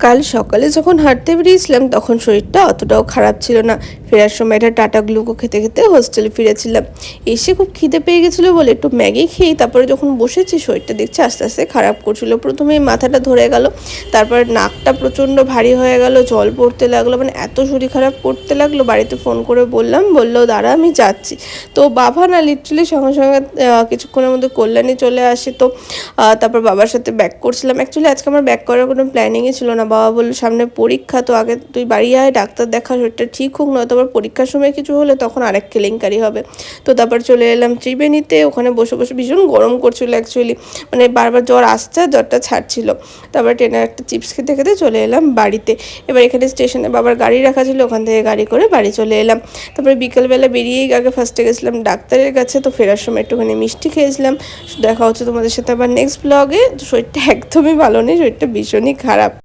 কাল সকালে যখন হাঁটতে বেরিয়েছিলাম তখন শরীরটা অতটাও খারাপ ছিল না। ফেরার সময় একটা টাটা গ্লুকো খেতে খেতে হোস্টেলে ফিরেছিলাম। এসে খুব খিদে পেয়ে গেছিলো বলে একটু ম্যাগি খেয়ে তারপরে যখন বসেছি শরীরটা দেখছি আস্তে আস্তে খারাপ করছিল। প্রথমেই মাথাটা ধরে গেল, তারপর নাকটা প্রচণ্ড ভারী হয়ে গেল, জল পড়তে লাগলো, মানে এত শরীর খারাপ করতে লাগলো। বাড়িতে ফোন করে বললাম, বললো দাঁড়া আমি যাচ্ছি। তো বাবা না লিটারালি সঙ্গে সঙ্গে কিছুক্ষণের মধ্যে কল্যাণী চলে আসে। তো তারপর বাবার সাথে ব্যাক করছিলাম। অ্যাকচুয়ালি আজকে আমার ব্যাক করার কোনো প্ল্যানিংই ছিল না। বাবা বললো সামনে পরীক্ষা, তো আগে তুই বাড়ি আয়, ডাক্তার দেখা, শরীরটা ঠিক হোক, নয়তো আবার পরীক্ষার সময় কিছু হলে তখন আরেক কেলেঙ্কারি হবে। তো তারপর চলে এলাম ত্রিবেণীতে। ওখানে বসে বসে ভীষণ গরম করছিল অ্যাকচুয়ালি, মানে বারবার জ্বর আসছে আর জ্বরটা ছাড়ছিল। তারপর ট্রেনে একটা চিপস খেতে খেতে চলে এলাম বাড়িতে। এবার এখানে স্টেশনে বাবার গাড়ি রাখা ছিল, ওখান থেকে গাড়ি করে বাড়ি চলে এলাম। তারপরে বিকেলবেলা বেরিয়েই আগে ফার্স্টে গেছিলাম ডাক্তারের কাছে। তো ফেরার সময় একটুখানি মিষ্টি খেয়েছিলাম। দেখা হচ্ছে তোমাদের সাথে আবার নেক্সট ব্লগে। শরীরটা একদমই ভালো নেই, শরীরটা ভীষণই খারাপ।